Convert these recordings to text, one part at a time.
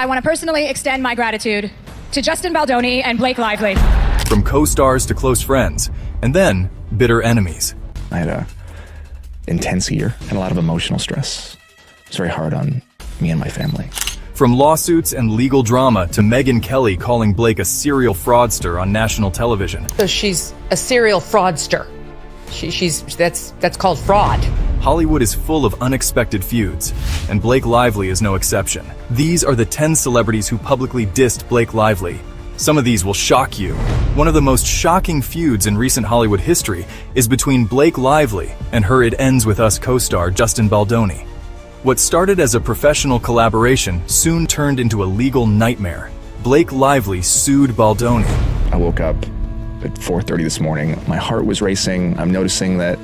I want to personally extend my gratitude to Justin Baldoni and Blake Lively. From co-stars to close friends, and then bitter enemies. I had a intense year and a lot of emotional stress. It was very hard on me and my family. From lawsuits and legal drama to Megyn Kelly calling Blake a serial fraudster on national television. So she's a serial fraudster. That's called fraud. Hollywood is full of unexpected feuds, and Blake Lively is no exception. These are the 10 celebrities who publicly dissed Blake Lively. Some of these will shock you. One of the most shocking feuds in recent Hollywood history is between Blake Lively and her It Ends With Us co-star Justin Baldoni. What started as a professional collaboration soon turned into a legal nightmare. Blake Lively sued Baldoni. I woke up at 4:30 this morning. My heart was racing. I'm noticing that,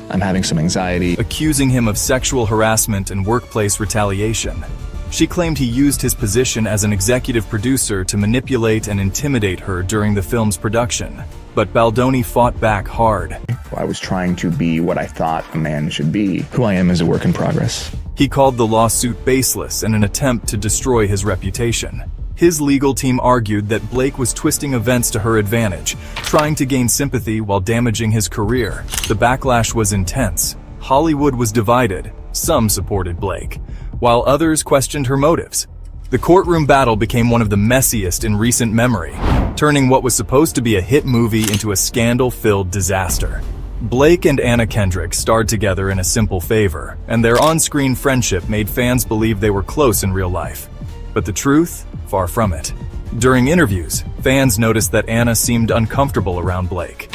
I'm having some anxiety. Accusing him of sexual harassment and workplace retaliation. She claimed he used his position as an executive producer to manipulate and intimidate her during the film's production. But Baldoni fought back hard. I was trying to be what I thought a man should be. Who I am is a work in progress. He called the lawsuit baseless and an attempt to destroy his reputation. His legal team argued that Blake was twisting events to her advantage, trying to gain sympathy while damaging his career. The backlash was intense. Hollywood was divided. Some supported Blake, while others questioned her motives. The courtroom battle became one of the messiest in recent memory, turning what was supposed to be a hit movie into a scandal-filled disaster. Blake and Anna Kendrick starred together in A Simple Favor, and their on-screen friendship made fans believe they were close in real life. But the truth? Far from it. During interviews, fans noticed that Anna seemed uncomfortable around Blake.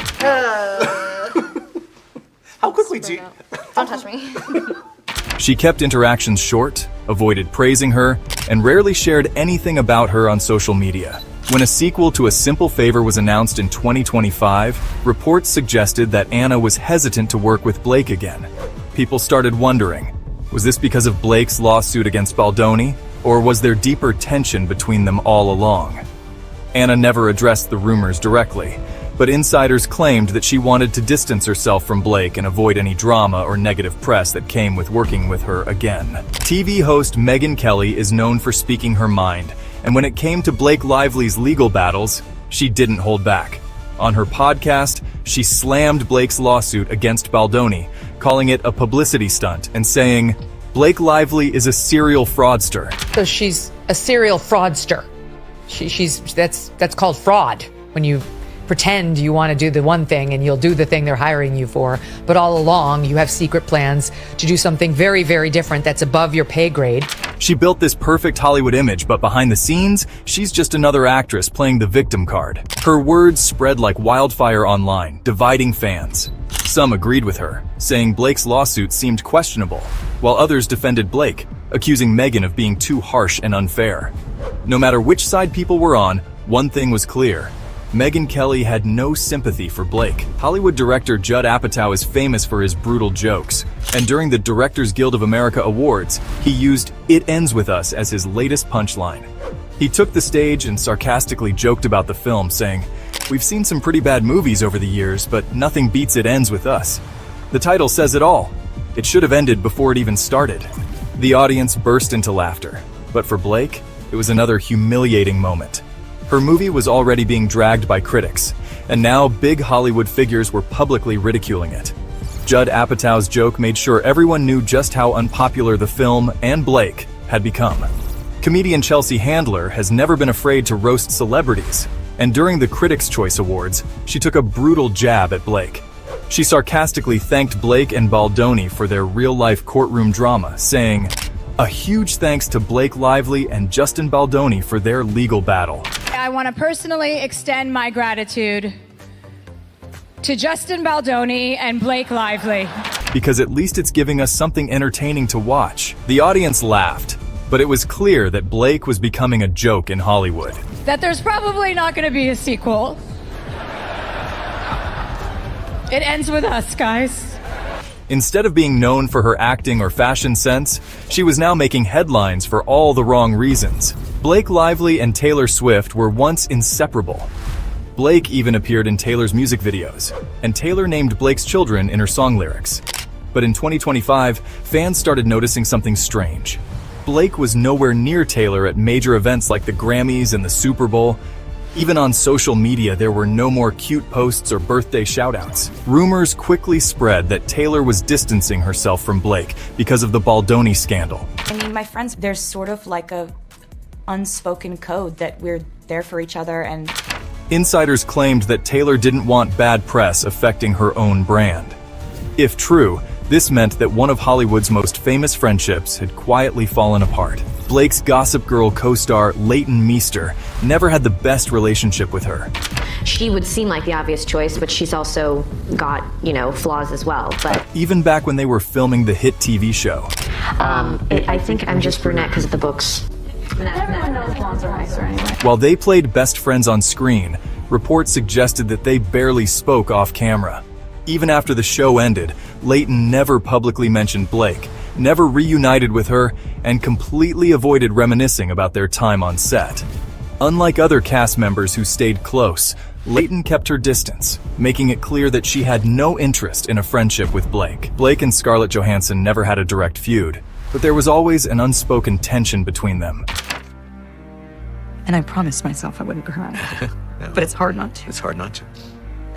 How quickly do you... Don't touch me. She kept interactions short, avoided praising her, and rarely shared anything about her on social media. When a sequel to A Simple Favor was announced in 2025, reports suggested that Anna was hesitant to work with Blake again. People started wondering, was this because of Blake's lawsuit against Baldoni, or was there deeper tension between them all along? Anna never addressed the rumors directly, but insiders claimed that she wanted to distance herself from Blake and avoid any drama or negative press that came with working with her again. TV host Megyn Kelly is known for speaking her mind, and when it came to Blake Lively's legal battles, she didn't hold back. On her podcast, she slammed Blake's lawsuit against Baldoni, calling it a publicity stunt and saying, Blake Lively is a serial fraudster. So she's a serial fraudster. That's called fraud. When you pretend you want to do the one thing and you'll do the thing they're hiring you for, but all along you have secret plans to do something very, very different that's above your pay grade. She built this perfect Hollywood image, but behind the scenes, she's just another actress playing the victim card. Her words spread like wildfire online, dividing fans. Some agreed with her, saying Blake's lawsuit seemed questionable, while others defended Blake, accusing Megyn of being too harsh and unfair. No matter which side people were on, one thing was clear. Megyn Kelly had no sympathy for Blake. Hollywood director Judd Apatow is famous for his brutal jokes, and during the Directors Guild of America Awards, he used "It Ends With Us" as his latest punchline. He took the stage and sarcastically joked about the film, saying, "We've seen some pretty bad movies over the years, but nothing beats It Ends With Us." The title says it all. It should have ended before it even started. The audience burst into laughter, but for Blake, it was another humiliating moment. Her movie was already being dragged by critics, and now big Hollywood figures were publicly ridiculing it. Judd Apatow's joke made sure everyone knew just how unpopular the film and Blake had become. Comedian Chelsea Handler has never been afraid to roast celebrities, and during the Critics' Choice Awards, she took a brutal jab at Blake. She sarcastically thanked Blake and Baldoni for their real-life courtroom drama, saying, "A huge thanks to Blake Lively and Justin Baldoni for their legal battle." I want to personally extend my gratitude to Justin Baldoni and Blake Lively. Because at least it's giving us something entertaining to watch. The audience laughed, but it was clear that Blake was becoming a joke in Hollywood. That there's probably not going to be a sequel. It ends with us, guys. Instead of being known for her acting or fashion sense, she was now making headlines for all the wrong reasons. Blake Lively and Taylor Swift were once inseparable. Blake even appeared in Taylor's music videos, and Taylor named Blake's children in her song lyrics. But in 2025, fans started noticing something strange. Blake was nowhere near Taylor at major events like the Grammys and the Super Bowl. Even on social media, there were no more cute posts or birthday shoutouts. Rumors quickly spread that Taylor was distancing herself from Blake because of the Baldoni scandal. I mean, my friends, there's sort of like a unspoken code that we're there for each other, and Insiders claimed that Taylor didn't want bad press affecting her own brand. If true, this meant that one of Hollywood's most famous friendships had quietly fallen apart. Blake's Gossip Girl co-star Leighton Meester never had the best relationship with her. She would seem like the obvious choice, but she's also got, flaws as well. But Even back when they were filming the hit TV show. I think I'm just brunette because of the books. everyone knows blondes are nicer anyway. While they played best friends on screen, reports suggested that they barely spoke off camera. Even after the show ended, Leighton never publicly mentioned Blake, never reunited with her, and completely avoided reminiscing about their time on set. Unlike other cast members who stayed close, Leighton kept her distance, making it clear that she had no interest in a friendship with Blake. Blake and Scarlett Johansson never had a direct feud, but there was always an unspoken tension between them. And I promised myself I wouldn't cry. Yeah. But it's hard not to. It's hard not to.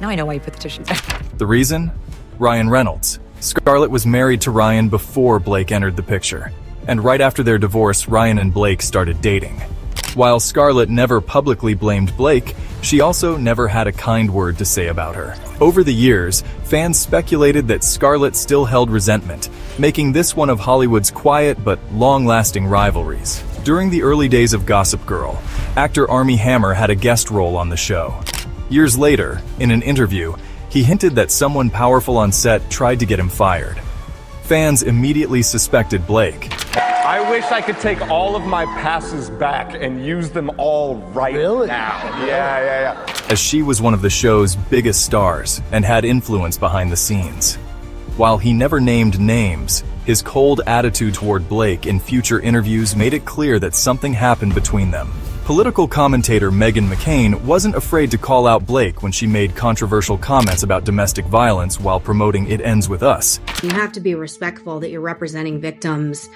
Now I know why you put the tissues there. The reason? Ryan Reynolds. Scarlett was married to Ryan before Blake entered the picture, and right after their divorce, Ryan and Blake started dating. While Scarlett never publicly blamed Blake, she also never had a kind word to say about her. Over the years, fans speculated that Scarlett still held resentment, making this one of Hollywood's quiet but long-lasting rivalries. During the early days of Gossip Girl, actor Armie Hammer had a guest role on the show. Years later, in an interview, he hinted that someone powerful on set tried to get him fired. Fans immediately suspected Blake. I wish I could take all of my passes back and use them all right now. Yeah. As she was one of the show's biggest stars and had influence behind the scenes. While he never named names, his cold attitude toward Blake in future interviews made it clear that something happened between them. Political commentator Megyn McCain wasn't afraid to call out Blake when she made controversial comments about domestic violence while promoting It Ends With Us. You have to be respectful that you're representing victims,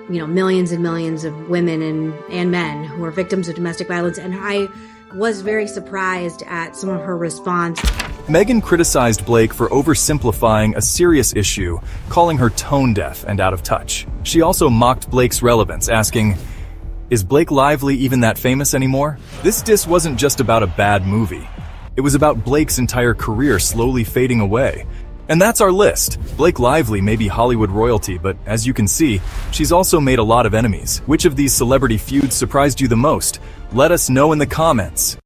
millions and millions of women and men who are victims of domestic violence. And I was very surprised at some of her response. Megyn criticized Blake for oversimplifying a serious issue, calling her tone-deaf and out of touch. She also mocked Blake's relevance, asking, "Is Blake Lively even that famous anymore?" This diss wasn't just about a bad movie. It was about Blake's entire career slowly fading away. And that's our list. Blake Lively may be Hollywood royalty, but as you can see, she's also made a lot of enemies. Which of these celebrity feuds surprised you the most? Let us know in the comments.